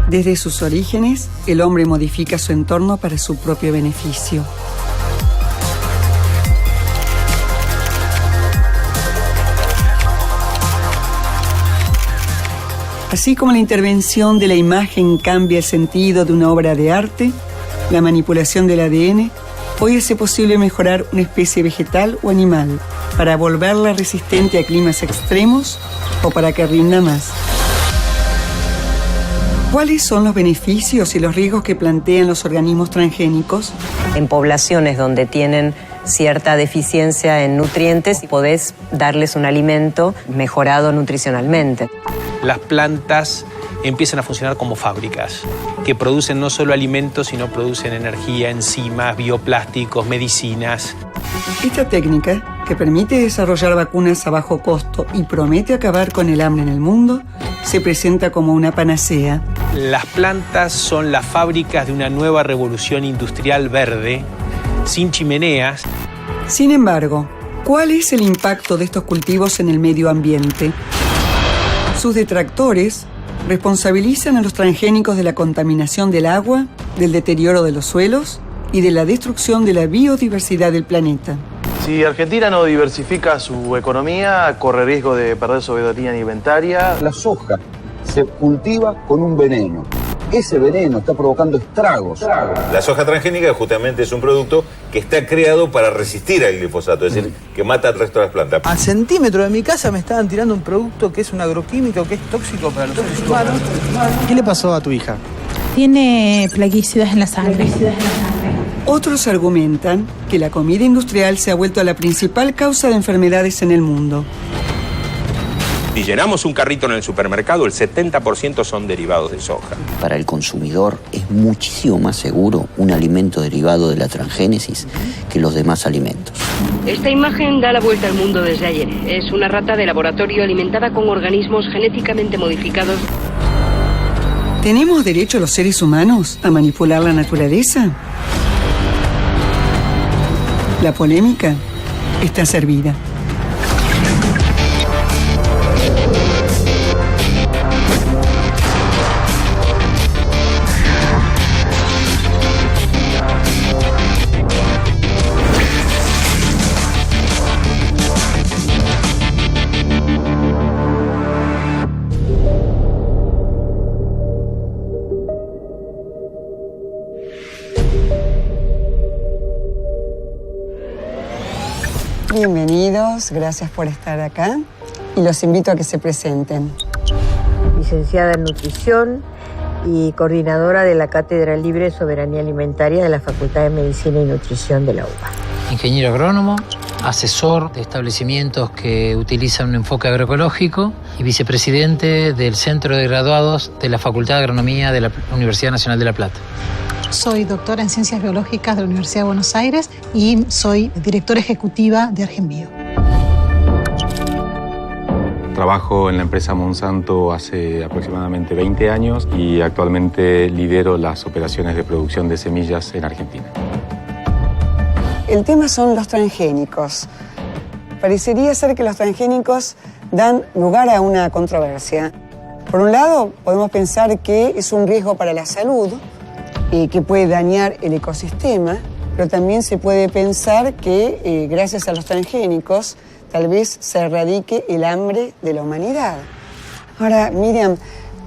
Desde sus orígenes, el hombre modifica su entorno para su propio beneficio. Así como la intervención de la imagen cambia el sentido de una obra de arte, la manipulación del ADN hoy hace posible mejorar una especie vegetal o animal para volverla resistente a climas extremos o para que rinda más. ¿Cuáles son los beneficios y los riesgos que plantean los organismos transgénicos? En poblaciones donde tienen cierta deficiencia en nutrientes, podés darles un alimento mejorado nutricionalmente. Las plantas empiezan a funcionar como fábricas que producen no solo alimentos, sino producen energía, enzimas, bioplásticos, medicinas. Esta técnica, que permite desarrollar vacunas a bajo costo y promete acabar con el hambre en el mundo, se presenta como una panacea. Las plantas son las fábricas de una nueva revolución industrial verde, sin chimeneas. Sin embargo, ¿cuál es el impacto de estos cultivos en el medio ambiente? Sus detractores responsabilizan a los transgénicos de la contaminación del agua, del deterioro de los suelos y de la destrucción de la biodiversidad del planeta. Si Argentina no diversifica su economía, corre riesgo de perder soberanía alimentaria. La soja se cultiva con un veneno. Ese veneno está provocando estragos. La soja transgénica justamente es un producto que está creado para resistir al glifosato, es decir, que mata al resto de las plantas. A centímetro de mi casa me estaban tirando un producto que es un agroquímico, que es tóxico para los seres humanos. ¿Qué le pasó a tu hija? Tiene plaguicidas en la sangre. Otros argumentan que la comida industrial se ha vuelto la principal causa de enfermedades en el mundo. Si llenamos un carrito en el supermercado, el 70% son derivados de soja. Para el consumidor es muchísimo más seguro un alimento derivado de la transgénesis que los demás alimentos. Esta imagen da la vuelta al mundo desde ayer. Es una rata de laboratorio alimentada con organismos genéticamente modificados. ¿Tenemos derecho los seres humanos a manipular la naturaleza? La polémica está servida. Bienvenidos, gracias por estar acá y los invito a que se presenten. Licenciada en Nutrición y coordinadora de la Cátedra Libre de Soberanía Alimentaria de la Facultad de Medicina y Nutrición de la UBA. Ingeniero agrónomo, asesor de establecimientos que utilizan un enfoque agroecológico y vicepresidente del Centro de Graduados de la Facultad de Agronomía de la Universidad Nacional de La Plata. Soy doctora en Ciencias Biológicas de la Universidad de Buenos Aires y soy directora ejecutiva de Argenbio. Trabajo en la empresa Monsanto hace aproximadamente 20 años y actualmente lidero las operaciones de producción de semillas en Argentina. El tema son los transgénicos. Parecería ser que los transgénicos dan lugar a una controversia. Por un lado, podemos pensar que es un riesgo para la salud, que puede dañar el ecosistema, pero también se puede pensar que gracias a los transgénicos tal vez se erradique el hambre de la humanidad. Ahora, Miriam,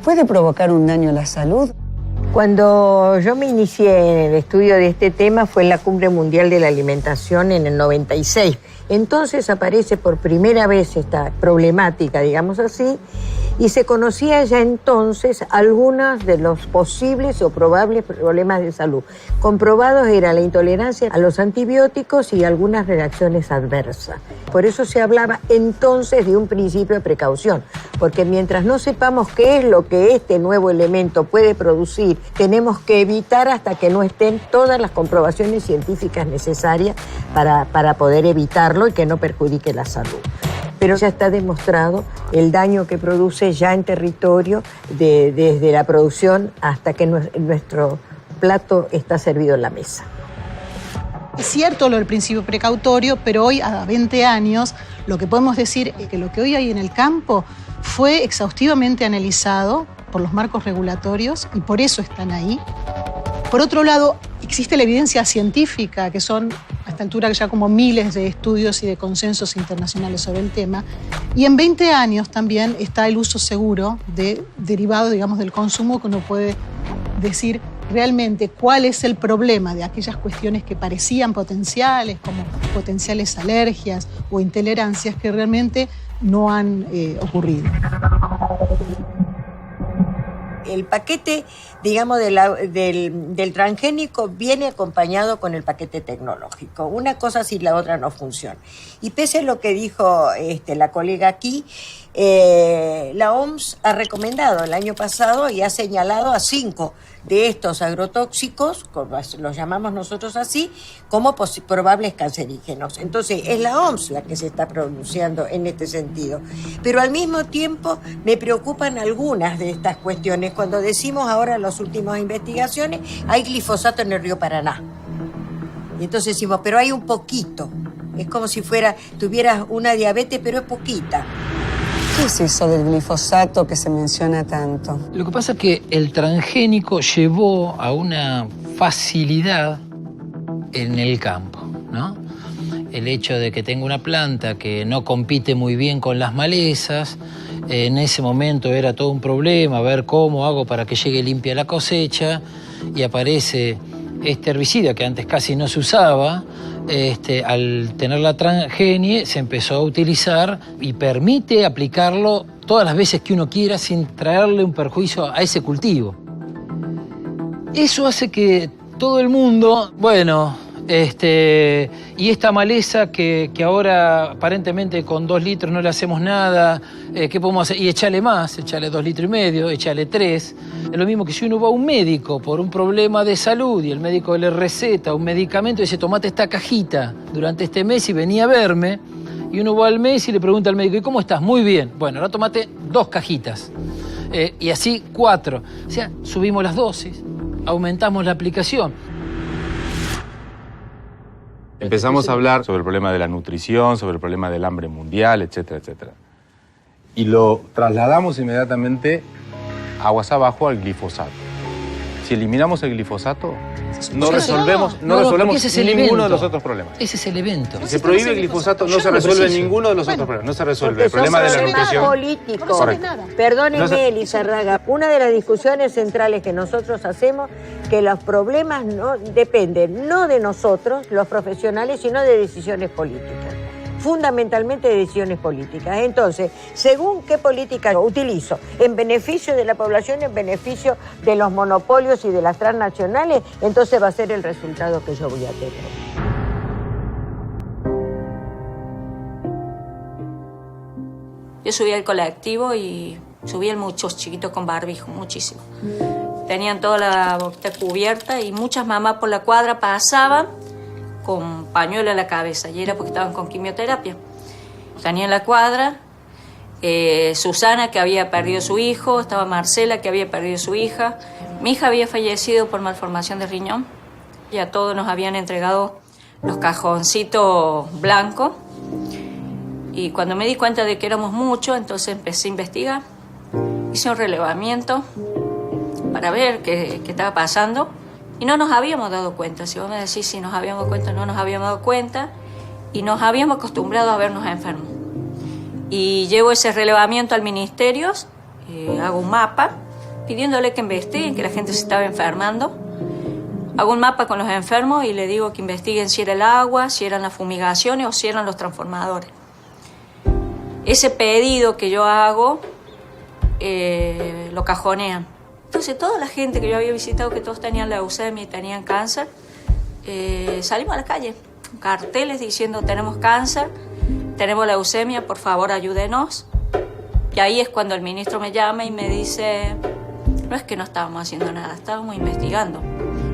¿puede provocar un daño a la salud? Cuando yo me inicié en el estudio de este tema fue en la Cumbre Mundial de la Alimentación en el 96. Entonces aparece por primera vez esta problemática, digamos así, y se conocía ya entonces algunos de los posibles o probables problemas de salud. Comprobados era la intolerancia a los antibióticos y algunas reacciones adversas. Por eso se hablaba entonces de un principio de precaución, porque mientras no sepamos qué es lo que este nuevo elemento puede producir, tenemos que evitar hasta que no estén todas las comprobaciones científicas necesarias para poder evitarlo y que no perjudique la salud. Pero ya está demostrado el daño que produce ya en territorio desde la producción hasta que nuestro plato está servido en la mesa. Es cierto lo del principio precautorio, pero hoy, a 20 años, lo que podemos decir es que lo que hoy hay en el campo fue exhaustivamente analizado por los marcos regulatorios y por eso están ahí. Por otro lado, existe la evidencia científica, que son a esta altura ya como miles de estudios y de consensos internacionales sobre el tema. Y en 20 años también está el uso seguro de derivados, digamos, del consumo, que uno puede decir realmente cuál es el problema de aquellas cuestiones que parecían potenciales, como potenciales alergias o intolerancias, que realmente no han ocurrido. El paquete, digamos, del transgénico viene acompañado con el paquete tecnológico. Una cosa si la otra no funciona. Y pese a lo que dijo la colega aquí, la OMS ha recomendado el año pasado y ha señalado a 5 de estos agrotóxicos, como los llamamos nosotros así, como probables cancerígenos. Entonces, es la OMS la que se está pronunciando en este sentido. Pero al mismo tiempo me preocupan algunas de estas cuestiones. Cuando decimos ahora en las últimas investigaciones, hay glifosato en el río Paraná. Y entonces decimos, pero hay un poquito. Es como si tuvieras una diabetes, pero es poquita. ¿Qué es eso del glifosato que se menciona tanto? Lo que pasa es que el transgénico llevó a una facilidad en el campo, ¿no? El hecho de que tenga una planta que no compite muy bien con las malezas, en ese momento era todo un problema, ver cómo hago para que llegue limpia la cosecha, y aparece este herbicida que antes casi no se usaba. Al tener la transgenie se empezó a utilizar y permite aplicarlo todas las veces que uno quiera sin traerle un perjuicio a ese cultivo. Eso hace que todo el mundo, y esta maleza que ahora aparentemente con 2 litros no le hacemos nada, ¿qué podemos hacer? Y echarle más, echarle 2,5 litros, echarle 3. Es lo mismo que si uno va a un médico por un problema de salud y el médico le receta un medicamento y dice, tomate esta cajita durante este mes y vení a verme. Y uno va al mes y le pregunta al médico, ¿y cómo estás? Muy bien. Bueno, ahora tomate 2 cajitas. Y así 4. O sea, subimos las dosis, aumentamos la aplicación. Empezamos a hablar sobre el problema de la nutrición, sobre el problema del hambre mundial, etcétera, etcétera. Y lo trasladamos inmediatamente aguas abajo al glifosato. Si eliminamos el glifosato, no resolvemos ninguno de los otros problemas. Ese es el evento. Si se prohíbe el glifosato, no se resuelve ninguno de los otros problemas. No se resuelve el problema de la nutrición. Político. Perdóneme, Lizárraga. Una de las discusiones centrales que nosotros hacemos, que los problemas no dependen no de nosotros, los profesionales, sino de decisiones políticas. Fundamentalmente de decisiones políticas. Entonces, según qué política utilizo, en beneficio de la población, en beneficio de los monopolios y de las transnacionales, entonces va a ser el resultado que yo voy a tener. Yo subí al colectivo y subían muchos chiquitos con barbijo, muchísimo. Tenían toda la boquita cubierta y muchas mamás por la cuadra pasaban con pañuelo en la cabeza, y era porque estaban con quimioterapia. Tenía en la cuadra Susana, que había perdido su hijo, estaba Marcela, que había perdido su hija. Mi hija había fallecido por malformación de riñón, y a todos nos habían entregado los cajoncitos blancos. Y cuando me di cuenta de que éramos muchos, entonces empecé a investigar. Hice un relevamiento para ver qué estaba pasando. Y no nos habíamos dado cuenta. Si vos me decís si nos habíamos dado cuenta, no nos habíamos dado cuenta. Y nos habíamos acostumbrado a vernos enfermos. Y llevo ese relevamiento al ministerio, hago un mapa, pidiéndole que investiguen, que la gente se estaba enfermando. Hago un mapa con los enfermos y le digo que investiguen si era el agua, si eran las fumigaciones o si eran los transformadores. Ese pedido que yo hago, lo cajonean. Entonces, toda la gente que yo había visitado, que todos tenían leucemia y tenían cáncer, salimos a la calle, con carteles diciendo, tenemos cáncer, tenemos leucemia, por favor, ayúdenos. Y ahí es cuando el ministro me llama y me dice, no es que no estábamos haciendo nada, estábamos investigando.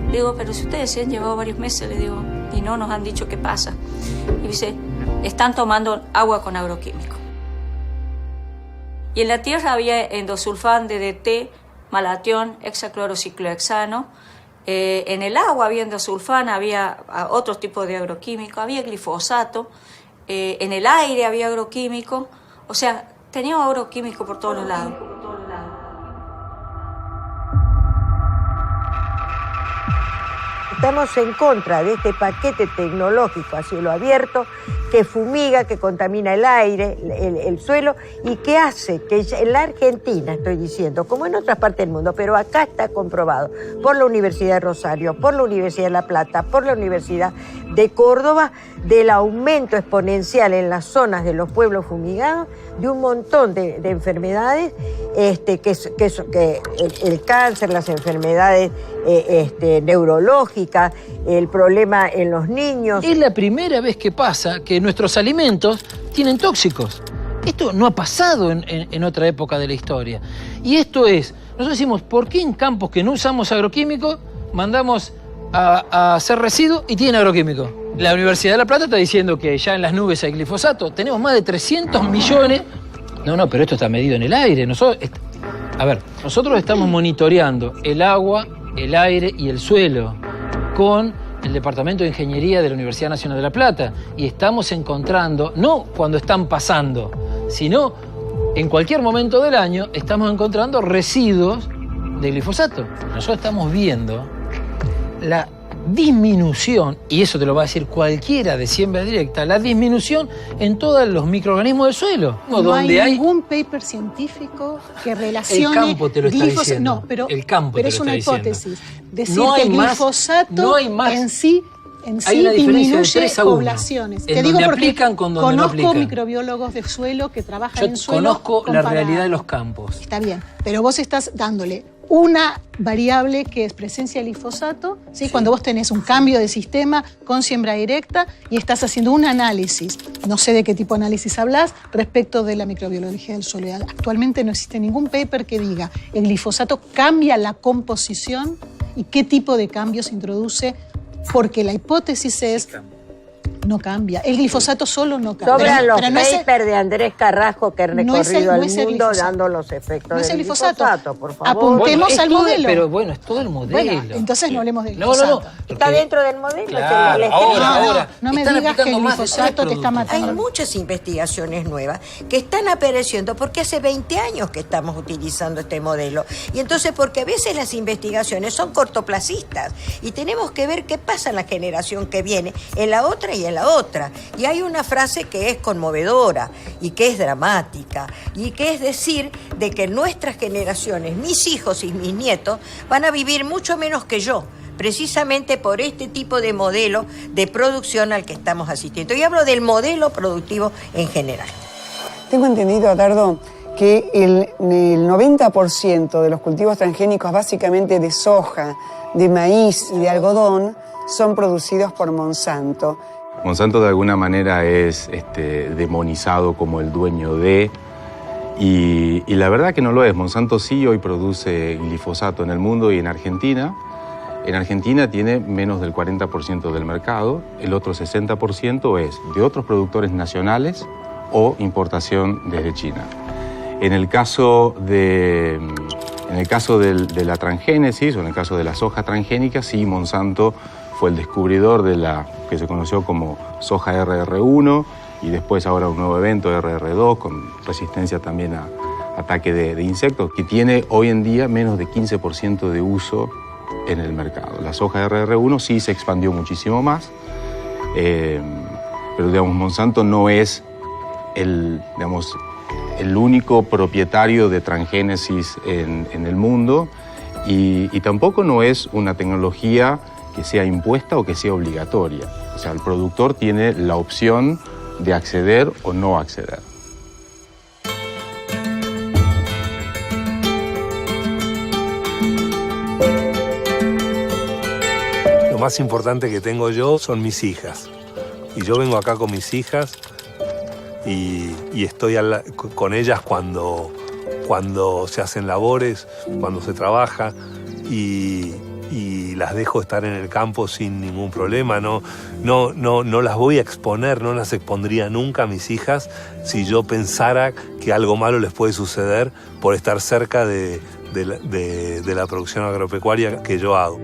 Le digo, pero si ustedes se han llevado varios meses, le digo, y no nos han dicho qué pasa. Y dice, están tomando agua con agroquímico. Y en la tierra había endosulfán, DDT, malatión, hexaclorociclohexano. En el agua había endosulfán, había otros tipos de agroquímicos, había glifosato. En el aire había agroquímico. O sea, teníamos agroquímico por todos los lados. estamos en contra de este paquete tecnológico a cielo abierto que fumiga, que contamina el aire, el suelo y que hace que en la Argentina, estoy diciendo, como en otras partes del mundo, pero acá está comprobado por la Universidad de Rosario, por la Universidad de La Plata, por la Universidad de Córdoba, del aumento exponencial en las zonas de los pueblos fumigados de un montón de enfermedades, que el cáncer, las enfermedades neurológicas, el problema en los niños. Es la primera vez que pasa que nuestros alimentos tienen tóxicos. Esto no ha pasado en otra época de la historia. Y esto es, nosotros decimos, ¿por qué en campos que no usamos agroquímicos mandamos a hacer residuos y tienen agroquímicos? La Universidad de La Plata está diciendo que ya en las nubes hay glifosato. Tenemos más de 300 millones. No, pero esto está medido en el aire. Nosotros estamos monitoreando el agua, el aire y el suelo con el Departamento de Ingeniería de la Universidad Nacional de La Plata. Y estamos encontrando, no cuando están pasando, sino en cualquier momento del año, estamos encontrando residuos de glifosato. Nosotros estamos viendo la disminución, y eso te lo va a decir cualquiera de siembra directa, la disminución en todos los microorganismos del suelo. No hay ningún paper científico que relacione... El campo te lo está diciendo. No, pero es una hipótesis. Decir que el glifosato en sí hay una diferencia de disminuye 3 a 1, poblaciones. Te digo porque aplican con donde no conozco aplican. microbiólogos de suelo que trabajan en Yo suelo. conozco la realidad de los campos. Está bien, pero vos estás dándole una variable que es presencia de glifosato, ¿sí? Sí. Cuando vos tenés un cambio de sistema con siembra directa y estás haciendo un análisis, no sé de qué tipo de análisis hablas, respecto de la microbiología del suelo. Actualmente no existe ningún paper que diga el glifosato cambia la composición y qué tipo de cambios introduce, porque la hipótesis es... No cambia. El glifosato solo no cambia. Sobran los papers de Andrés Carrasco que han recorrido el mundo dando los efectos del glifosato, por favor. Apuntemos al modelo. Pero bueno, es todo el modelo. Bueno, entonces no hablemos del glifosato. Está dentro del modelo. Claro, ahora. No me digas que el glifosato te está matando. Hay muchas investigaciones nuevas que están apareciendo porque hace 20 años que estamos utilizando este modelo. Y entonces, porque a veces las investigaciones son cortoplacistas y tenemos que ver qué pasa en la generación que viene, en la otra y en la otra. Y hay una frase que es conmovedora y que es dramática y que es decir de que nuestras generaciones, mis hijos y mis nietos, van a vivir mucho menos que yo, precisamente por este tipo de modelo de producción al que estamos asistiendo. Y hablo del modelo productivo en general. Tengo entendido, Dardo, que el 90% de los cultivos transgénicos, básicamente de soja, de maíz y de algodón, son producidos por Monsanto. Monsanto de alguna manera es demonizado como el dueño de, y la verdad que no lo es. Monsanto sí hoy produce glifosato en el mundo y en Argentina. En Argentina tiene menos del 40% del mercado, el otro 60% es de otros productores nacionales o importación desde China. En el caso de la transgénesis o en el caso de la soja transgénica, sí, Monsanto fue el descubridor de la que se conoció como soja RR1 y después ahora un nuevo evento, RR2, con resistencia también a ataque de insectos, que tiene hoy en día menos de 15% de uso en el mercado. La soja RR1 sí se expandió muchísimo más, pero digamos, Monsanto no es el único propietario de transgénesis en el mundo y tampoco no es una tecnología que sea impuesta o que sea obligatoria. O sea, el productor tiene la opción de acceder o no acceder. Lo más importante que tengo yo son mis hijas. Y yo vengo acá con mis hijas y estoy con ellas cuando se hacen labores, cuando se trabaja y las dejo estar en el campo sin ningún problema. No las voy a exponer, no las expondría nunca a mis hijas si yo pensara que algo malo les puede suceder por estar cerca de la producción agropecuaria que yo hago.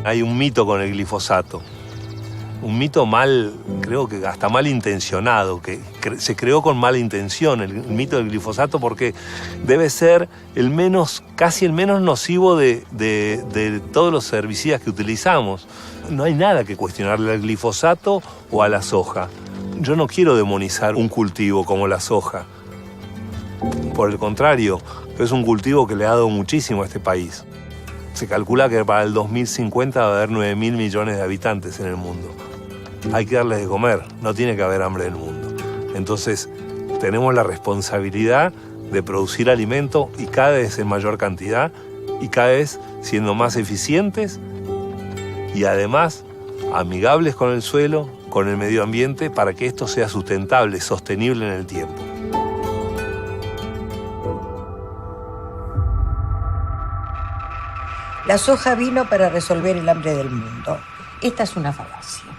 Hay un mito con el glifosato. un mito creo que hasta mal intencionado, que se creó con mala intención el mito del glifosato, porque debe ser casi el menos nocivo de todos los herbicidas que utilizamos. No hay nada que cuestionarle al glifosato o a la soja. Yo no quiero demonizar un cultivo como la soja. Por el contrario, es un cultivo que le ha dado muchísimo a este país. Se calcula que para el 2050 va a haber 9.000 millones de habitantes en el mundo. Hay que darles de comer, no tiene que haber hambre en el mundo. Entonces, tenemos la responsabilidad de producir alimento y cada vez en mayor cantidad y cada vez siendo más eficientes y además amigables con el suelo, con el medio ambiente, para que esto sea sustentable, sostenible en el tiempo. La soja vino para resolver el hambre del mundo. Esta es una falacia,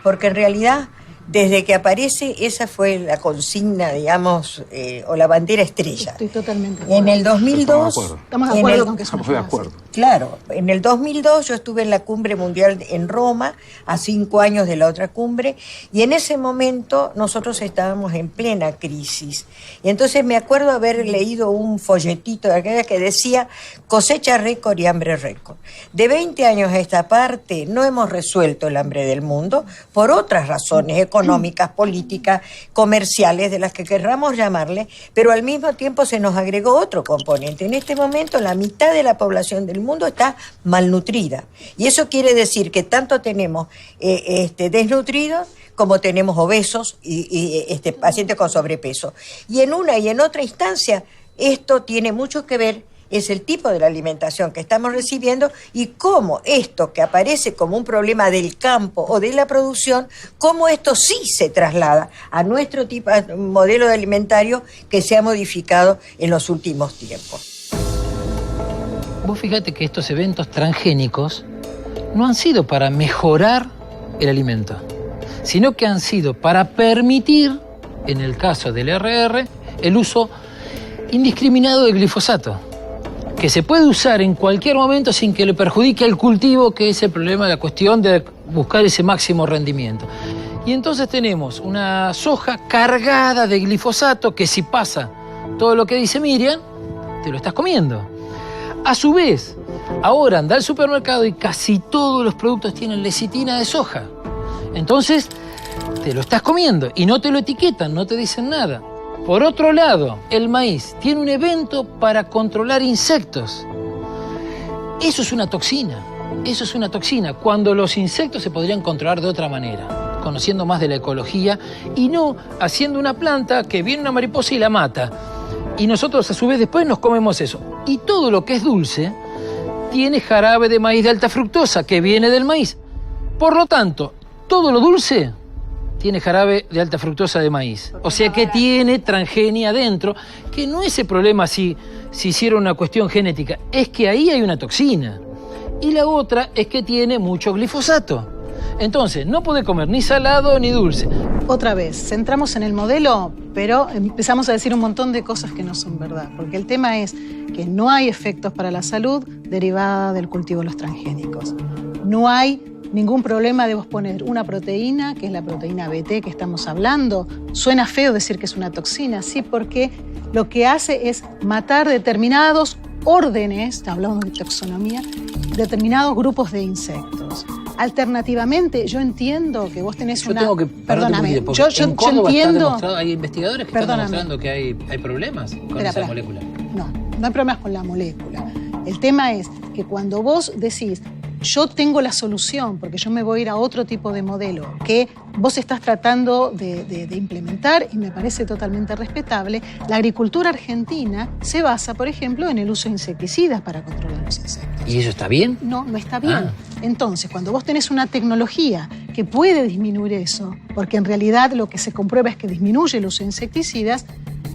porque en realidad, desde que aparece, esa fue la consigna, digamos, o la bandera estrella. Estoy totalmente de acuerdo. En el 2002... Estamos de acuerdo con que es una falacia. Claro, en el 2002 yo estuve en la cumbre mundial en Roma, a 5 años de la otra cumbre, y en ese momento nosotros estábamos en plena crisis. Y entonces me acuerdo haber leído un folletito de aquella que decía cosecha récord y hambre récord. De 20 años a esta parte no hemos resuelto el hambre del mundo por otras razones económicas, políticas, comerciales, de las que querramos llamarle, pero al mismo tiempo se nos agregó otro componente. En este momento la mitad de la población del mundo está malnutrida. Y eso quiere decir que tanto tenemos desnutridos como tenemos obesos y pacientes con sobrepeso. Y en una y en otra instancia, esto tiene mucho que ver, es el tipo de la alimentación que estamos recibiendo y cómo esto que aparece como un problema del campo o de la producción, cómo esto sí se traslada a nuestro modelo de alimentario que se ha modificado en los últimos tiempos. Vos fíjate que estos eventos transgénicos no han sido para mejorar el alimento, sino que han sido para permitir, en el caso del RR, el uso indiscriminado de glifosato, que se puede usar en cualquier momento sin que le perjudique al cultivo, que es el problema, la cuestión de buscar ese máximo rendimiento. Y entonces tenemos una soja cargada de glifosato que si pasa todo lo que dice Miriam, te lo estás comiendo. A su vez, ahora anda al supermercado y casi todos los productos tienen lecitina de soja. Entonces, te lo estás comiendo y no te lo etiquetan, no te dicen nada. Por otro lado, el maíz tiene un evento para controlar insectos. Eso es una toxina. Eso es una toxina. Cuando los insectos se podrían controlar de otra manera, conociendo más de la ecología y no haciendo una planta que viene una mariposa y la mata. Y nosotros a su vez después nos comemos eso. Y todo lo que es dulce tiene jarabe de maíz de alta fructosa que viene del maíz. Por lo tanto, todo lo dulce tiene jarabe de alta fructosa de maíz. O sea que tiene transgenia adentro, que no es el problema si hiciera una cuestión genética, es que ahí hay una toxina. Y la otra es que tiene mucho glifosato. Entonces, no puede comer ni salado ni dulce. Otra vez, centramos en el modelo, pero empezamos a decir un montón de cosas que no son verdad. Porque el tema es que no hay efectos para la salud derivada del cultivo de los transgénicos. No hay ningún problema de vos poner una proteína, que es la proteína BT que estamos hablando. Suena feo decir que es una toxina, sí, porque lo que hace es matar determinados órdenes, hablamos de taxonomía, determinados grupos de insectos. Alternativamente, yo entiendo que vos tenés una... Yo tengo que perdóname, un poquito, yo entiendo... Hay investigadores que están demostrando que hay problemas con esa molécula. No hay problemas con la molécula. El tema es que cuando vos decís, yo tengo la solución, porque yo me voy a ir a otro tipo de modelo que vos estás tratando de implementar y me parece totalmente respetable, la agricultura argentina se basa, por ejemplo, en el uso de insecticidas para controlar los insectos. ¿Y eso está bien? No está bien. Entonces, cuando vos tenés una tecnología que puede disminuir eso, porque en realidad lo que se comprueba es que disminuye el uso de insecticidas,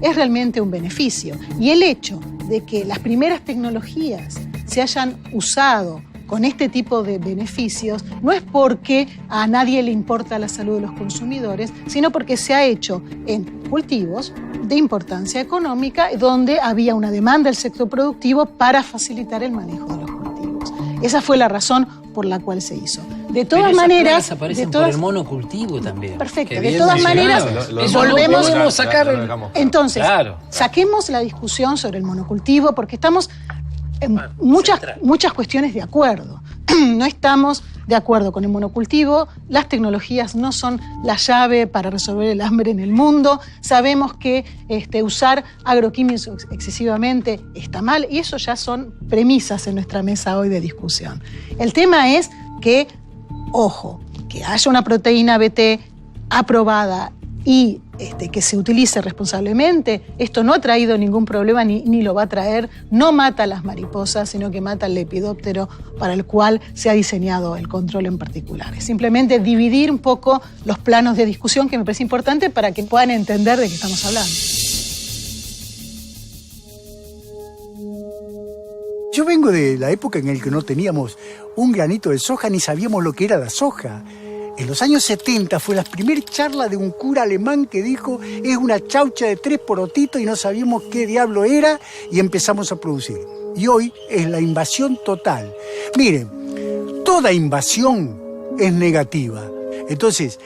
es realmente un beneficio. Y el hecho de que las primeras tecnologías se hayan usado con este tipo de beneficios, no es porque a nadie le importa la salud de los consumidores, sino porque se ha hecho en cultivos de importancia económica, donde había una demanda del sector productivo para facilitar el manejo de los cultivos. Esa fue la razón por la cual se hizo. De todas maneras... aparecen por el monocultivo también. Perfecto, de todas maneras, volvemos a sacar... Entonces, saquemos la discusión sobre el monocultivo porque estamos en muchas cuestiones de acuerdo. No estamos de acuerdo con el monocultivo, las tecnologías no son la llave para resolver el hambre en el mundo, sabemos que usar agroquímicos excesivamente está mal y eso ya son premisas en nuestra mesa hoy de discusión. El tema es que, ojo, que haya una proteína BT aprobada y que se utilice responsablemente, esto no ha traído ningún problema ni lo va a traer, no mata a las mariposas, sino que mata al lepidóptero para el cual se ha diseñado el control en particular. Es simplemente dividir un poco los planos de discusión que me parece importante para que puedan entender de qué estamos hablando. Yo vengo de la época en la que no teníamos un granito de soja ni sabíamos lo que era la soja. En los años 70 fue la primera charla de un cura alemán que dijo es una chaucha de 3 porotitos y no sabíamos qué diablo era y empezamos a producir. Y hoy es la invasión total. Miren, toda invasión es negativa. Entonces,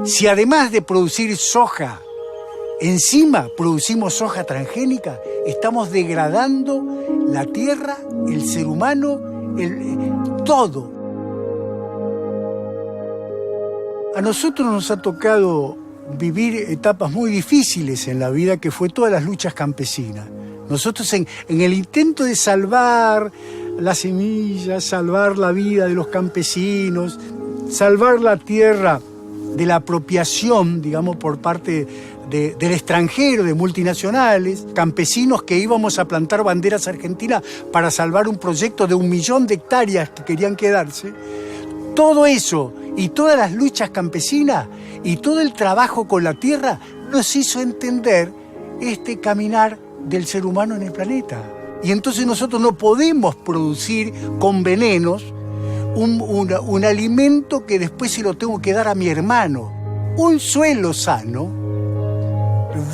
si además de producir soja, encima producimos soja transgénica, estamos degradando la tierra, el ser humano, todo. A nosotros nos ha tocado vivir etapas muy difíciles en la vida, que fue todas las luchas campesinas. Nosotros en el intento de salvar las semillas, salvar la vida de los campesinos, salvar la tierra de la apropiación, digamos, por parte del extranjero, de multinacionales, campesinos que íbamos a plantar banderas argentinas para salvar un proyecto de 1 millón de hectáreas que querían quedarse. Todo eso y todas las luchas campesinas y todo el trabajo con la tierra nos hizo entender este caminar del ser humano en el planeta. Y entonces nosotros no podemos producir con venenos un alimento que después se lo tengo que dar a mi hermano. Un suelo sano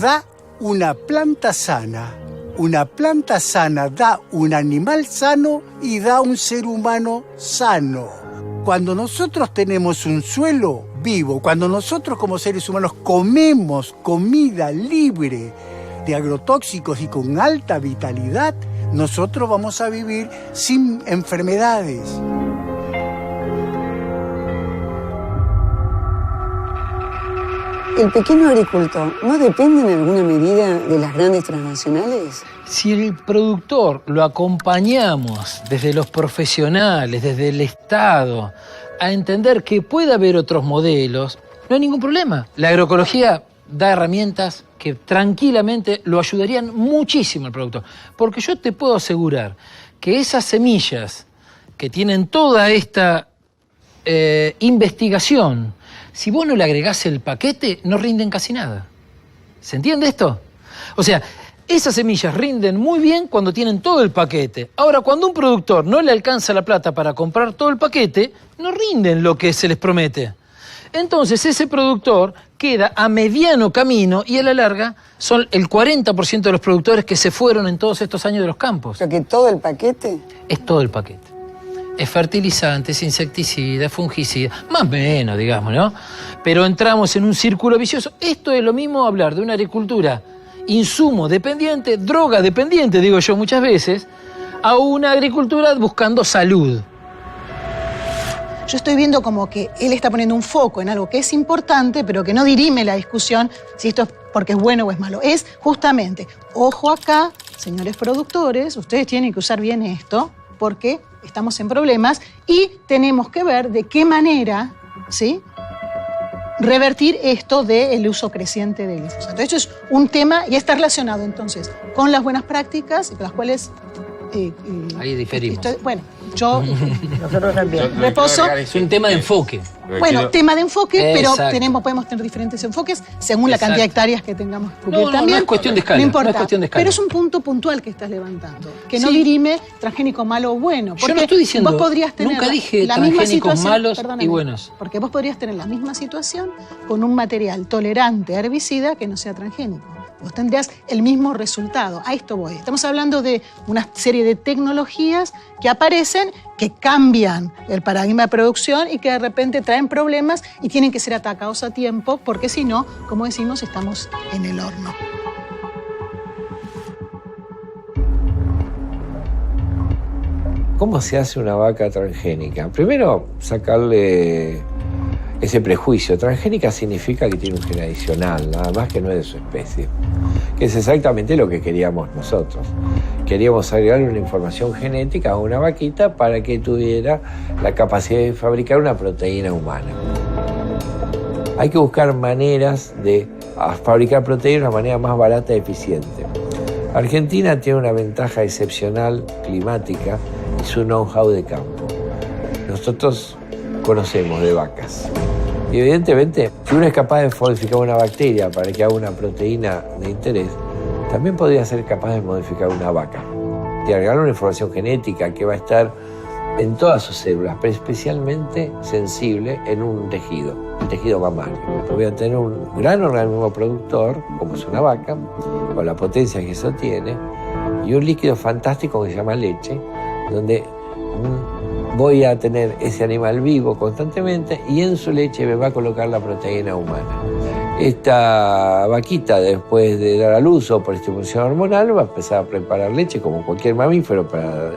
da una planta sana. Una planta sana da un animal sano y da un ser humano sano. Cuando nosotros tenemos un suelo vivo, cuando nosotros como seres humanos comemos comida libre de agrotóxicos y con alta vitalidad, nosotros vamos a vivir sin enfermedades. ¿El pequeño agricultor no depende en alguna medida de las grandes transnacionales? Si el productor lo acompañamos desde los profesionales, desde el Estado, a entender que puede haber otros modelos, no hay ningún problema. La agroecología da herramientas que tranquilamente lo ayudarían muchísimo al productor. Porque yo te puedo asegurar que esas semillas que tienen toda esta investigación, si vos no le agregás el paquete, no rinden casi nada. ¿Se entiende esto? O sea, esas semillas rinden muy bien cuando tienen todo el paquete. Ahora, cuando un productor no le alcanza la plata para comprar todo el paquete, no rinden lo que se les promete. Entonces, ese productor queda a mediano camino y a la larga son el 40% de los productores que se fueron en todos estos años de los campos. ¿Pero que todo el paquete? Es todo el paquete. Es fertilizantes, insecticidas, fungicidas, más o menos, digamos, ¿no? Pero entramos en un círculo vicioso. Esto es lo mismo hablar de una agricultura insumo dependiente, droga dependiente, digo yo muchas veces, a una agricultura buscando salud. Yo estoy viendo como que él está poniendo un foco en algo que es importante, pero que no dirime la discusión si esto es porque es bueno o es malo. Es justamente, ojo acá, señores productores, ustedes tienen que usar bien esto, porque estamos en problemas y tenemos que ver de qué manera, ¿sí?, revertir esto del uso creciente del glifosato. Esto es un tema y está relacionado entonces con las buenas prácticas, con las cuales... ahí diferimos. Bueno, yo... Nosotros también. Reposo. Es un tema de enfoque. Bueno, tema de enfoque, Exacto. pero podemos tener diferentes enfoques según la cantidad de hectáreas que tengamos que cubrir también. No es cuestión de escala. No importa, no es cuestión de escala. pero es un punto puntual que estás levantando, que no Sí. dirime transgénico malo o bueno. Yo no estoy diciendo, vos podrías tener nunca dije la misma transgénicos situación, malos perdóname, y buenos. Porque vos podrías tener la misma situación con un material tolerante a herbicida que no sea transgénico. vos tendrías el mismo resultado. A esto voy. Estamos hablando de una serie de tecnologías que aparecen, que cambian el paradigma de producción y que de repente traen problemas y tienen que ser atacados a tiempo, porque si no, como decimos, estamos en el horno. ¿Cómo se hace una vaca transgénica? Primero, sacarle ese prejuicio. Transgénica significa que tiene un gen adicional, nada más que no es de su especie. Que es exactamente lo que queríamos nosotros. Queríamos agregarle una información genética a una vaquita para que tuviera la capacidad de fabricar una proteína humana. Hay que buscar maneras de fabricar proteínas de una manera más barata y eficiente. Argentina tiene una ventaja excepcional climática y su know-how de campo. Nosotros conocemos de vacas. Y evidentemente, si uno es capaz de modificar una bacteria para que haga una proteína de interés, también podría ser capaz de modificar una vaca. Y agregar una información genética que va a estar en todas sus células, pero especialmente sensible en un tejido, el tejido mamario. Voy a tener un gran organismo productor, como es una vaca, con la potencia que eso tiene, y un líquido fantástico que se llama leche, donde voy a tener ese animal vivo constantemente y en su leche me va a colocar la proteína humana. Esta vaquita, después de dar a luz o por estimulación hormonal, va a empezar a preparar leche como cualquier mamífero para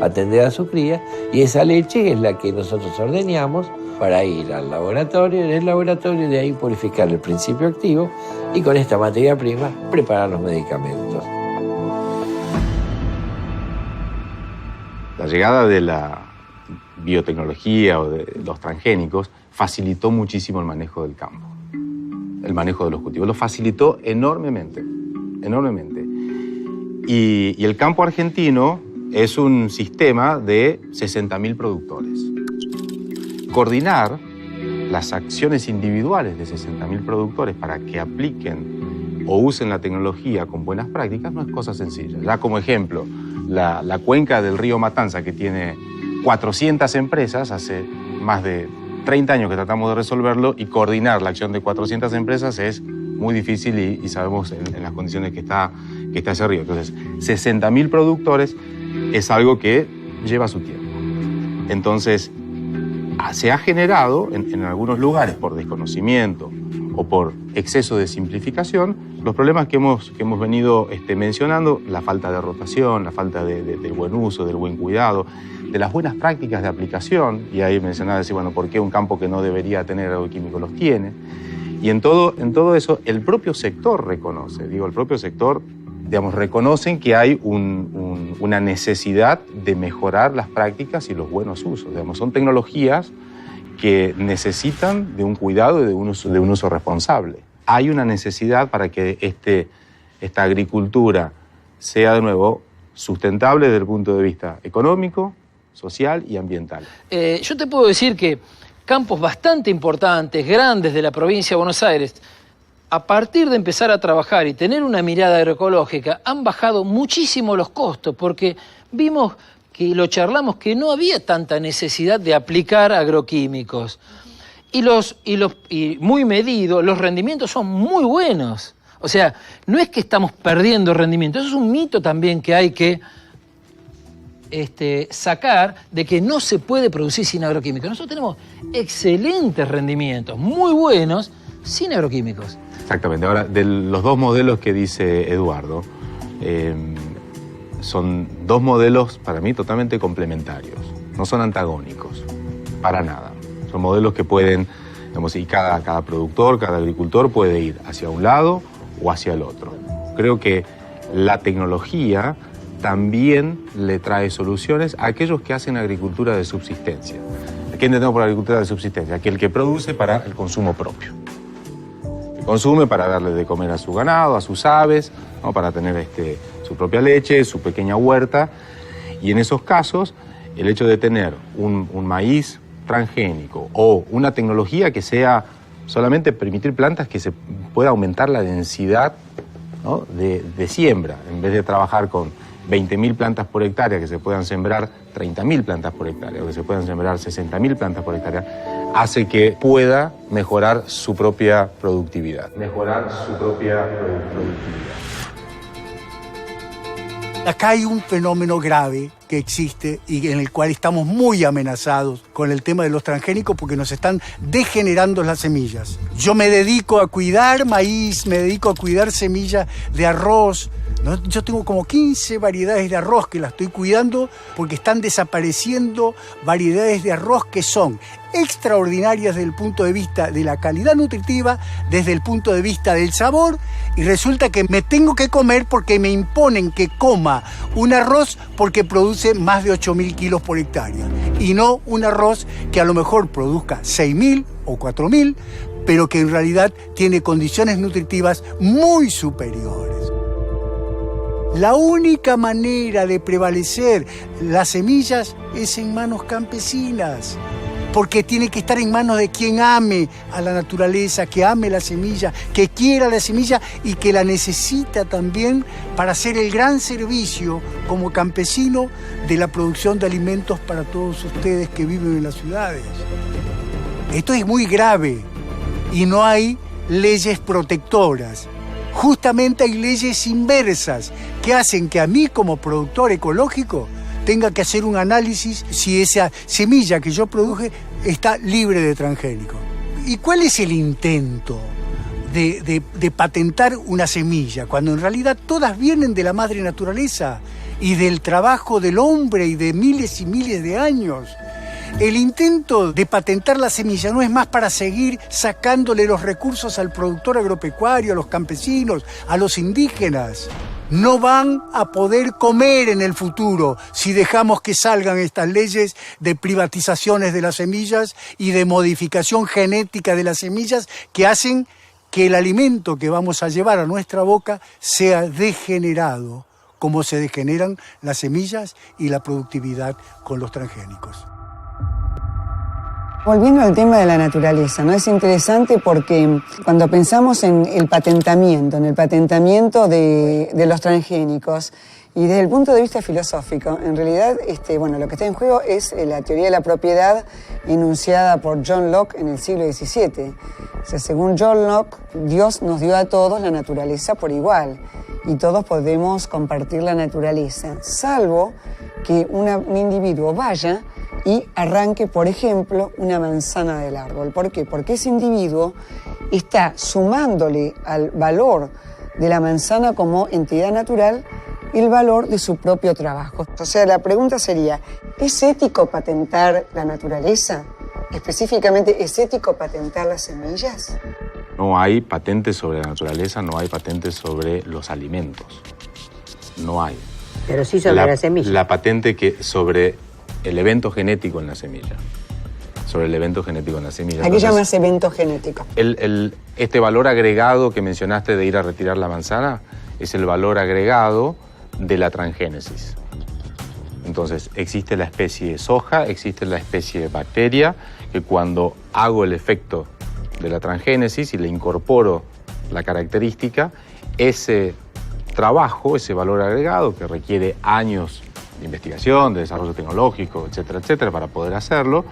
atender a su cría, y esa leche es la que nosotros ordeñamos para ir al laboratorio, en el laboratorio de ahí purificar el principio activo y con esta materia prima preparar los medicamentos. La llegada de la biotecnología o de los transgénicos facilitó muchísimo el manejo del campo, el manejo de los cultivos. Lo facilitó enormemente, enormemente. Y el campo argentino es un sistema de 60.000 productores. Coordinar las acciones individuales de 60.000 productores para que apliquen o usen la tecnología con buenas prácticas no es cosa sencilla. Ya como ejemplo, la cuenca del río Matanza, que tiene 400 empresas, hace más de 30 años que tratamos de resolverlo, y coordinar la acción de 400 empresas es muy difícil y sabemos en las condiciones que está ese río. Entonces, 60.000 productores es algo que lleva su tiempo. Entonces, se ha generado en algunos lugares por desconocimiento o por exceso de simplificación los problemas que hemos venido mencionando: la falta de rotación, la falta del buen uso, del buen cuidado, de las buenas prácticas de aplicación. Y ahí mencionaba, bueno, ¿por qué un campo que no debería tener agroquímicos los tiene? Y en todo eso el propio sector reconoce, el propio sector, reconocen que hay una necesidad de mejorar las prácticas y los buenos usos. Son tecnologías que necesitan de un cuidado y de un uso responsable. Hay una necesidad para que esta agricultura sea de nuevo sustentable desde el punto de vista económico, social y ambiental. Yo te puedo decir que campos bastante importantes, grandes de la provincia de Buenos Aires, a partir de empezar a trabajar y tener una mirada agroecológica, han bajado muchísimo los costos, porque vimos que lo charlamos, que no había tanta necesidad de aplicar agroquímicos. Y muy medido, los rendimientos son muy buenos. O sea, no es que estamos perdiendo rendimiento, eso es un mito también que hay que sacar, de que no se puede producir sin agroquímicos. Nosotros tenemos excelentes rendimientos, muy buenos, sin agroquímicos. Exactamente. Ahora, de los dos modelos que dice Eduardo, son dos modelos para mí totalmente complementarios. No son antagónicos, para nada. Son modelos que pueden, y cada productor, cada agricultor puede ir hacia un lado o hacia el otro. Creo que la tecnología también le trae soluciones a aquellos que hacen agricultura de subsistencia. ¿Qué entendemos por agricultura de subsistencia? Aquel que produce para el consumo propio. Consume para darle de comer a su ganado, a sus aves, ¿no? Para tener su propia leche, su pequeña huerta. Y en esos casos, el hecho de tener un maíz transgénico o una tecnología que sea solamente permitir plantas que se pueda aumentar la densidad, ¿no? de siembra, en vez de trabajar con 20.000 plantas por hectárea, que se puedan sembrar 30.000 plantas por hectárea, o que se puedan sembrar 60.000 plantas por hectárea, hace que pueda mejorar su propia productividad. Mejorar su propia productividad. Acá hay un fenómeno grave que existe y en el cual estamos muy amenazados con el tema de los transgénicos porque nos están degenerando las semillas. Yo me dedico a cuidar maíz, me dedico a cuidar semillas de arroz, ¿no? Yo tengo como 15 variedades de arroz que las estoy cuidando porque están desapareciendo variedades de arroz que son extraordinarias desde el punto de vista de la calidad nutritiva, desde el punto de vista del sabor, y resulta que me tengo que comer porque me imponen que coma un arroz porque produce más de 8.000 kilos por hectárea, y no un arroz que a lo mejor produzca 6.000 o 4.000, pero que en realidad tiene condiciones nutritivas muy superiores. La única manera de prevalecer las semillas es en manos campesinas, porque tiene que estar en manos de quien ame a la naturaleza, que ame la semilla, que quiera la semilla y que la necesita también para hacer el gran servicio como campesino de la producción de alimentos para todos ustedes que viven en las ciudades. Esto es muy grave y no hay leyes protectoras. Justamente hay leyes inversas que hacen que a mí como productor ecológico tenga que hacer un análisis si esa semilla que yo produje está libre de transgénicos. ¿Y cuál es el intento de patentar una semilla, cuando en realidad todas vienen de la madre naturaleza y del trabajo del hombre y de miles y miles de años? El intento de patentar la semilla no es más para seguir sacándole los recursos al productor agropecuario, a los campesinos, a los indígenas. No van a poder comer en el futuro si dejamos que salgan estas leyes de privatizaciones de las semillas y de modificación genética de las semillas que hacen que el alimento que vamos a llevar a nuestra boca sea degenerado, como se degeneran las semillas y la productividad con los transgénicos. Volviendo al tema de la naturaleza, ¿no? Es interesante porque cuando pensamos en el patentamiento de los transgénicos, y desde el punto de vista filosófico, en realidad lo que está en juego es la teoría de la propiedad enunciada por John Locke en el siglo XVII. O sea, según John Locke, Dios nos dio a todos la naturaleza por igual y todos podemos compartir la naturaleza, salvo que un individuo vaya y arranque, por ejemplo, una manzana del árbol. ¿Por qué? Porque ese individuo está sumándole al valor de la manzana como entidad natural el valor de su propio trabajo. O sea, la pregunta sería, ¿es ético patentar la naturaleza? Específicamente, ¿es ético patentar las semillas? No hay patentes sobre la naturaleza, no hay patentes sobre los alimentos. No hay. Pero sí sobre la semilla. La patente que sobre el evento genético en la semilla. Sobre el evento genético en la semilla. ¿A qué llamas evento genético? Este valor agregado que mencionaste de ir a retirar la manzana es el valor agregado de la transgénesis. Entonces, existe la especie soja, existe la especie bacteria, que cuando hago el efecto de la transgénesis y le incorporo la característica, ese trabajo, ese valor agregado que requiere años de investigación, de desarrollo tecnológico, etcétera, etcétera, para poder hacerlo,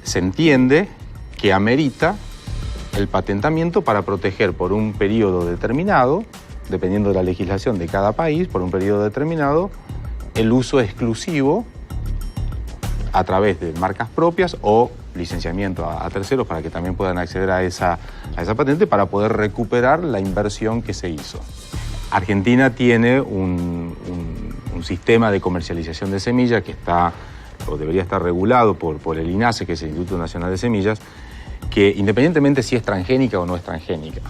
se entiende que amerita el patentamiento para proteger por un periodo determinado, dependiendo de la legislación de cada país, por un periodo determinado, el uso exclusivo a través de marcas propias o licenciamiento a terceros para que también puedan acceder a esa patente para poder recuperar la inversión que se hizo. Argentina tiene un sistema de comercialización de semillas que está, o debería estar regulado por el INASE, que es el Instituto Nacional de Semillas, que independientemente si es transgénica o no es transgénica,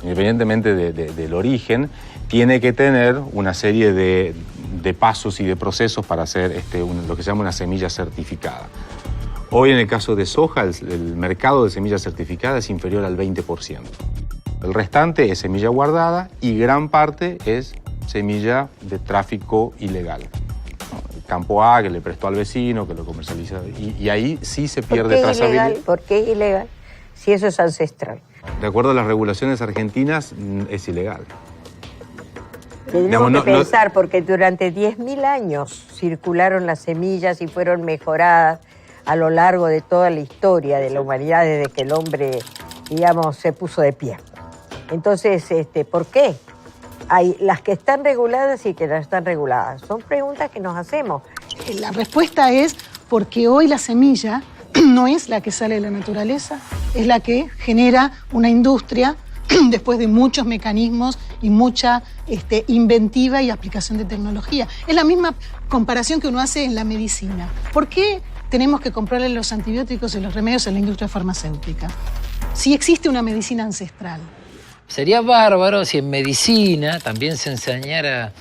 independientemente del origen, tiene que tener una serie de pasos y de procesos para hacer lo que se llama una semilla certificada. Hoy en el caso de soja, el mercado de semillas certificadas es inferior al 20%. El restante es semilla guardada y gran parte es semilla de tráfico ilegal. El campo A que le prestó al vecino, que lo comercializa, y ahí sí se pierde trazabilidad. ¿Por qué es ilegal? Si eso es ancestral. De acuerdo a las regulaciones argentinas, es ilegal. Tenemos que pensar, porque durante 10.000 años circularon las semillas y fueron mejoradas a lo largo de toda la historia de la humanidad desde que el hombre, digamos, se puso de pie. Entonces, ¿por qué? Hay las que están reguladas y que no están reguladas. Son preguntas que nos hacemos. La respuesta es porque hoy la semilla no es la que sale de la naturaleza, es la que genera una industria después de muchos mecanismos y mucha inventiva y aplicación de tecnología. Es la misma comparación que uno hace en la medicina. ¿Por qué tenemos que comprarle los antibióticos y los remedios a la industria farmacéutica si existe una medicina ancestral? Sería bárbaro si en medicina también se enseñara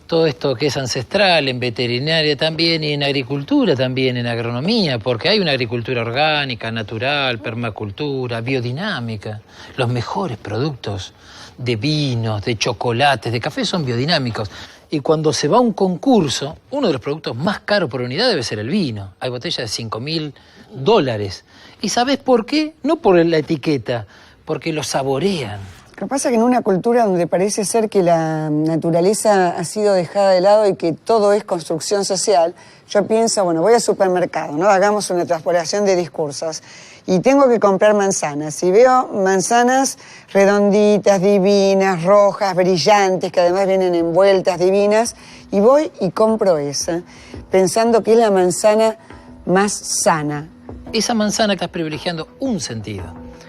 todo esto que es ancestral, en veterinaria también y en agricultura también, en agronomía, porque hay una agricultura orgánica, natural, permacultura, biodinámica. Los mejores productos de vinos, de chocolates, de café son biodinámicos. Y cuando se va a un concurso, uno de los productos más caros por unidad debe ser el vino. Hay botellas de $5.000. ¿Y sabes por qué? No por la etiqueta, porque lo saborean. Lo que pasa es que en una cultura donde parece ser que la naturaleza ha sido dejada de lado y que todo es construcción social, yo pienso, bueno, voy al supermercado, ¿no? Hagamos una transpolación de discursos. Y tengo que comprar manzanas. Y veo manzanas redonditas, divinas, rojas, brillantes, que además vienen envueltas, divinas. Y voy y compro esa, pensando que es la manzana más sana. Esa manzana estás privilegiando un sentido,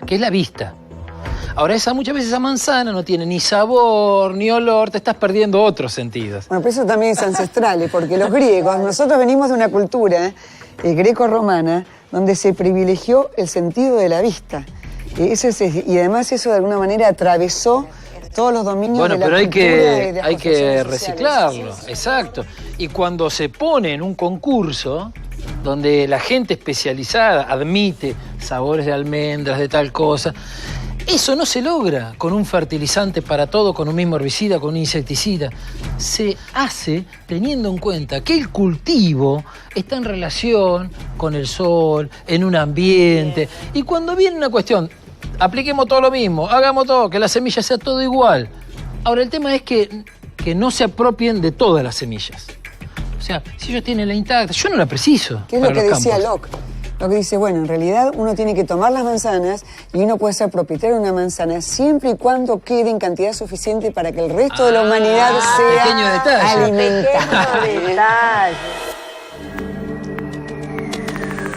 que es la vista. Ahora, muchas veces esa manzana no tiene ni sabor, ni olor, te estás perdiendo otros sentidos. Bueno, pero eso también es ancestral, porque los griegos, nosotros venimos de una cultura greco-romana donde se privilegió el sentido de la vista. Y además eso de alguna manera atravesó todos los dominios de la cultura. Bueno, pero hay que reciclarlo, exacto. Y cuando se pone en un concurso donde la gente especializada admite sabores de almendras, de tal cosa, eso no se logra con un fertilizante para todo, con un mismo herbicida, con un insecticida. Se hace teniendo en cuenta que el cultivo está en relación con el sol, en un ambiente. Y cuando viene una cuestión, apliquemos todo lo mismo, hagamos todo, que la semilla sea todo igual. Ahora, el tema es que no se apropien de todas las semillas. O sea, si ellos tienen la intacta, yo no la preciso. ¿Qué es lo que decía Locke? Lo que dice, bueno, en realidad uno tiene que tomar las manzanas y uno puede ser propietario de una manzana siempre y cuando quede en cantidad suficiente para que el resto de la humanidad sea alimentada.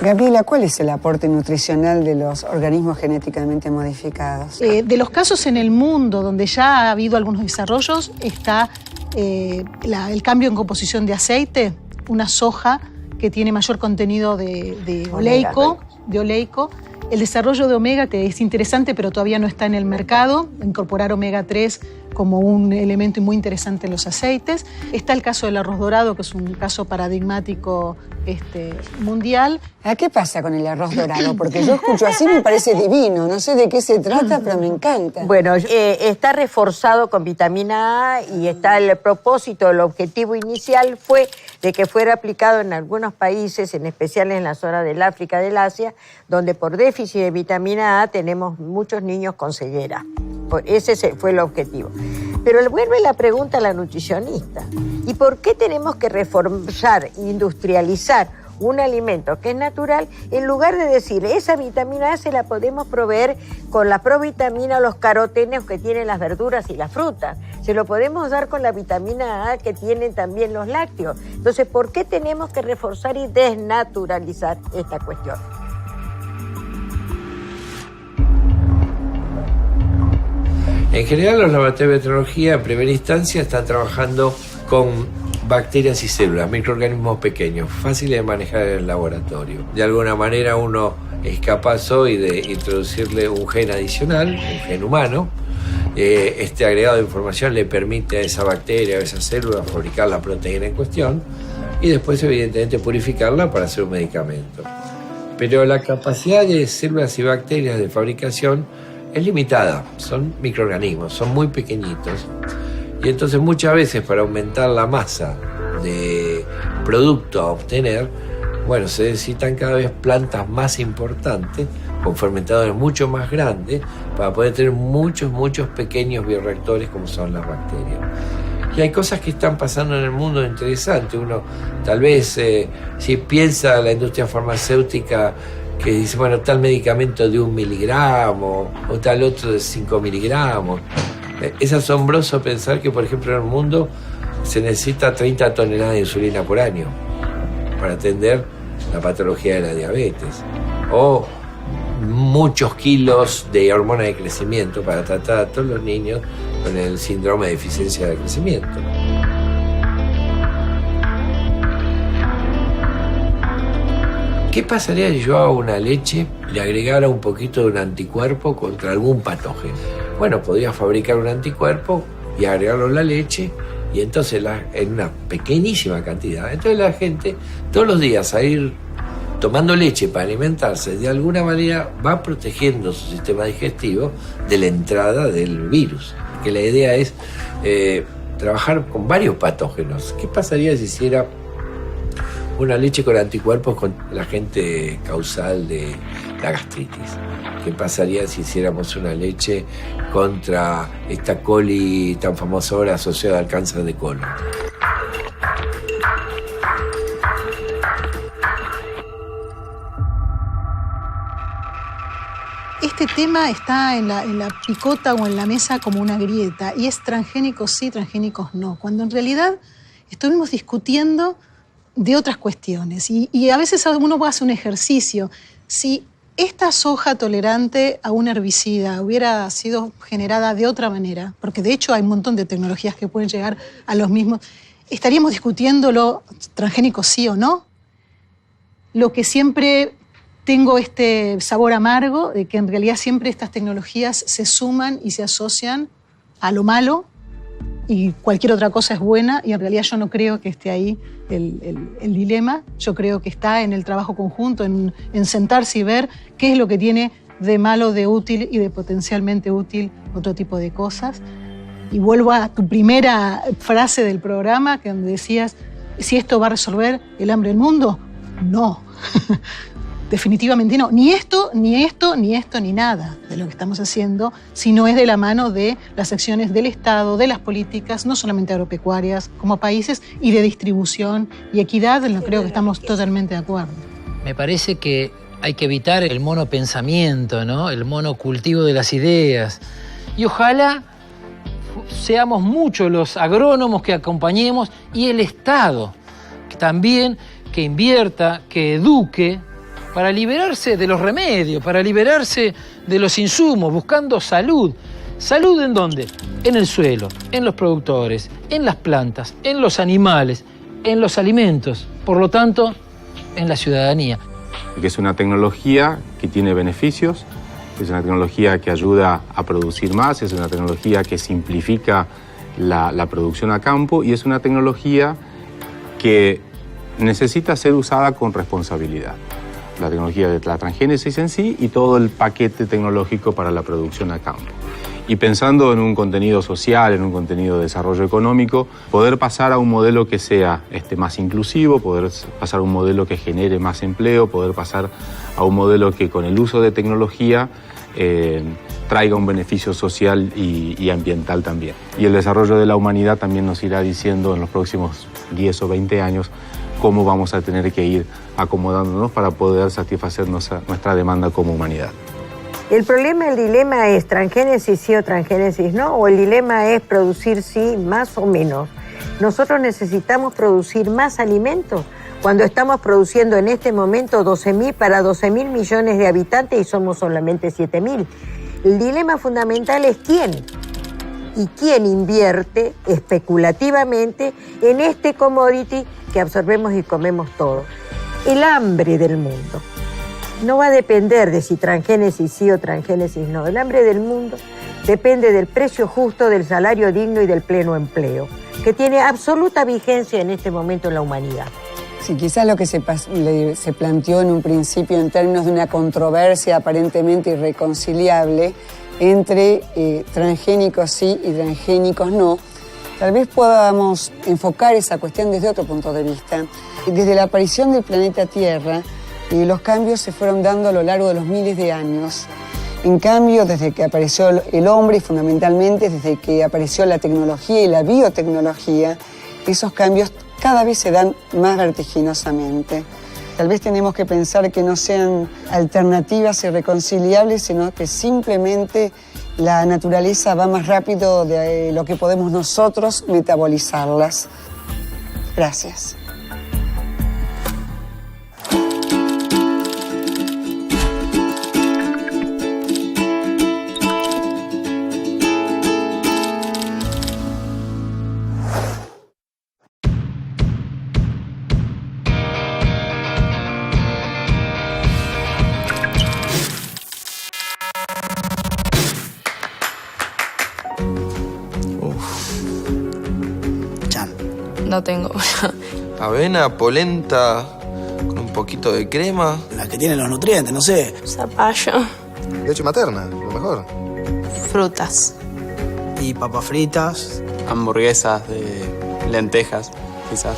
Gabriela, ¿cuál es el aporte nutricional de los organismos genéticamente modificados? De los casos en el mundo donde ya ha habido algunos desarrollos está el cambio en composición de aceite, una soja que tiene mayor contenido de oleico. El desarrollo de omega, que es interesante, pero todavía no está en el mercado. Incorporar omega 3 como un elemento muy interesante en los aceites. Está el caso del arroz dorado, que es un caso paradigmático mundial. ¿Qué pasa con el arroz dorado? Porque yo escucho así, me parece divino. No sé de qué se trata, pero me encanta. Bueno, está reforzado con vitamina A y está el propósito, el objetivo inicial fue de que fuera aplicado en algunos países, en especial en la zona del África, del Asia, donde por déficit de vitamina A tenemos muchos niños con ceguera. Ese fue el objetivo. Pero vuelve la pregunta a la nutricionista. ¿Y por qué tenemos que reforzar, industrializar un alimento que es natural, en lugar de decir, esa vitamina A se la podemos proveer con la provitamina o los carotenos que tienen las verduras y las frutas? Se lo podemos dar con la vitamina A que tienen también los lácteos. Entonces, ¿por qué tenemos que reforzar y desnaturalizar esta cuestión? En general, los laboratorios de metrología en primera instancia están trabajando con bacterias y células, microorganismos pequeños, fáciles de manejar en el laboratorio. De alguna manera uno es capaz hoy de introducirle un gen adicional, un gen humano. Este agregado de información le permite a esa bacteria o a esa célula fabricar la proteína en cuestión y después evidentemente purificarla para hacer un medicamento. Pero la capacidad de células y bacterias de fabricación es limitada, son microorganismos, son muy pequeñitos. Y entonces muchas veces para aumentar la masa de producto a obtener, bueno, se necesitan cada vez plantas más importantes, con fermentadores mucho más grandes, para poder tener muchos pequeños bioreactores como son las bacterias. Y hay cosas que están pasando en el mundo interesantes. Uno, tal vez, si piensa la industria farmacéutica, que dice, bueno, tal medicamento de 1 miligramo o tal otro de 5 miligramos. Es asombroso pensar que, por ejemplo, en el mundo se necesita 30 toneladas de insulina por año para atender la patología de la diabetes. O muchos kilos de hormona de crecimiento para tratar a todos los niños con el síndrome de deficiencia de crecimiento. ¿Qué pasaría si yo a una leche le agregara un poquito de un anticuerpo contra algún patógeno? Bueno, podría fabricar un anticuerpo y agregarlo a la leche, y entonces en una pequeñísima cantidad. Entonces la gente todos los días a ir tomando leche para alimentarse, de alguna manera va protegiendo su sistema digestivo de la entrada del virus. Que la idea es trabajar con varios patógenos. ¿Qué pasaría si hiciera una leche con anticuerpos con el agente causal de la gastritis? ¿Qué pasaría si hiciéramos una leche contra esta coli tan famosa ahora asociada al cáncer de colon? Este tema está en la picota o en la mesa como una grieta, y es transgénicos sí, transgénicos no, cuando en realidad estuvimos discutiendo de otras cuestiones. Y a veces uno puede hacer un ejercicio. Si esta soja tolerante a un herbicida hubiera sido generada de otra manera, porque de hecho hay un montón de tecnologías que pueden llegar a los mismos, ¿estaríamos discutiéndolo transgénicos sí o no? Lo que siempre tengo este sabor amargo de que en realidad siempre estas tecnologías se suman y se asocian a lo malo, y cualquier otra cosa es buena, y en realidad yo no creo que esté ahí el dilema. Yo creo que está en el trabajo conjunto, en sentarse y ver qué es lo que tiene de malo, de útil y de potencialmente útil otro tipo de cosas. Y vuelvo a tu primera frase del programa, que donde decías, ¿si esto va a resolver el hambre del mundo? No. Definitivamente no. Ni esto, ni esto, ni esto, ni nada de lo que estamos haciendo, sino es de la mano de las acciones del Estado, de las políticas, no solamente agropecuarias, como países, y de distribución y equidad, en lo que creo que estamos totalmente de acuerdo. Me parece que hay que evitar el monopensamiento, ¿no? El monocultivo de las ideas. Y ojalá seamos muchos los agrónomos que acompañemos, y el Estado también, que invierta, que eduque, para liberarse de los remedios, para liberarse de los insumos, buscando salud. ¿Salud en dónde? En el suelo, en los productores, en las plantas, en los animales, en los alimentos. Por lo tanto, en la ciudadanía. Que es una tecnología que tiene beneficios, es una tecnología que ayuda a producir más, es una tecnología que simplifica la producción a campo, y es una tecnología que necesita ser usada con responsabilidad. La tecnología de la transgénesis en sí y todo el paquete tecnológico para la producción a campo. Y pensando en un contenido social, en un contenido de desarrollo económico, poder pasar a un modelo que sea más inclusivo, poder pasar a un modelo que genere más empleo, poder pasar a un modelo que con el uso de tecnología traiga un beneficio social y ambiental también. Y el desarrollo de la humanidad también nos irá diciendo en los próximos 10 o 20 años cómo vamos a tener que ir acomodándonos para poder satisfacer nuestra demanda como humanidad. El dilema es transgénesis sí o transgénesis no, o el dilema es producir sí más o menos. Nosotros necesitamos producir más alimentos cuando estamos produciendo en este momento 12.000 para 12.000 millones de habitantes y somos solamente 7.000. El dilema fundamental es quién. Y quién invierte especulativamente en este commodity que absorbemos y comemos todo. El hambre del mundo no va a depender de si transgénesis sí o transgénesis no. El hambre del mundo depende del precio justo, del salario digno y del pleno empleo, que tiene absoluta vigencia en este momento en la humanidad. Sí, quizás lo que se planteó en un principio en términos de una controversia aparentemente irreconciliable entre transgénicos sí y transgénicos no, tal vez podamos enfocar esa cuestión desde otro punto de vista. Desde la aparición del planeta Tierra, los cambios se fueron dando a lo largo de los miles de años. En cambio, desde que apareció el hombre y fundamentalmente desde que apareció la tecnología y la biotecnología, esos cambios cada vez se dan más vertiginosamente. Tal vez tenemos que pensar que no sean alternativas irreconciliables, sino que simplemente la naturaleza va más rápido de lo que podemos nosotros metabolizarlas. Gracias. No tengo. Avena, polenta, con un poquito de crema. La que tiene los nutrientes, no sé. Zapallo. Leche materna, lo mejor. Frutas. Y papas fritas. Hamburguesas de lentejas, quizás.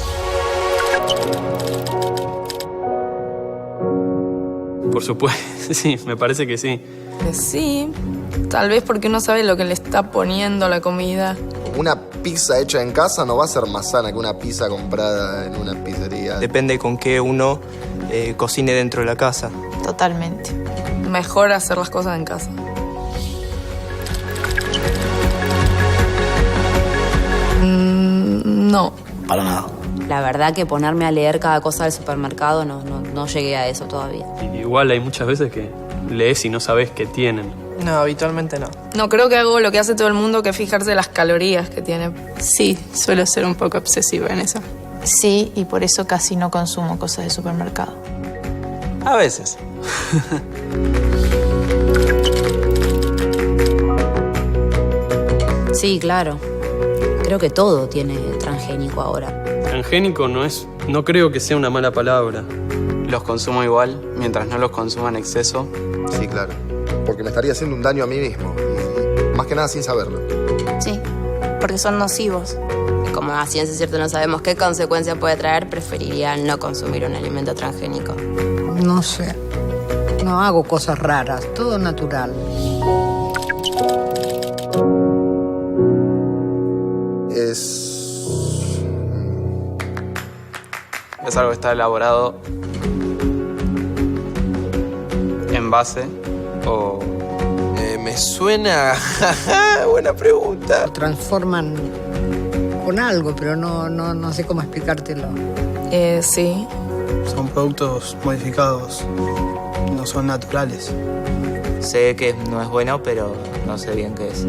Por supuesto, sí, me parece que sí. Sí, tal vez porque uno sabe lo que le está poniendo a la comida. Una pizza hecha en casa no va a ser más sana que una pizza comprada en una pizzería. Depende con qué uno cocine dentro de la casa. Totalmente. Mejor hacer las cosas en casa. No. Para nada. La verdad que ponerme a leer cada cosa del supermercado no llegué a eso todavía. Igual hay muchas veces que lees y no sabes qué tienen. No, habitualmente no. No, creo que hago lo que hace todo el mundo, que es fijarse las calorías que tiene. Sí, suelo ser un poco obsesiva en eso. Sí, y por eso casi no consumo cosas de supermercado. A veces. Sí, claro. Creo que todo tiene transgénico ahora. Transgénico no creo que sea una mala palabra. Los consumo igual, mientras no los consuma en exceso. Sí, claro. Porque me estaría haciendo un daño a mí mismo. Más que nada sin saberlo. Sí, porque son nocivos. Como a ciencia cierta no sabemos qué consecuencias puede traer, preferiría no consumir un alimento transgénico. No sé. No hago cosas raras, todo natural. Es algo que está elaborado en base o... me suena... Buena pregunta. Lo transforman con algo, pero no sé cómo explicártelo. Sí. Son productos modificados, no son naturales. Sé que no es bueno, pero no sé bien qué es.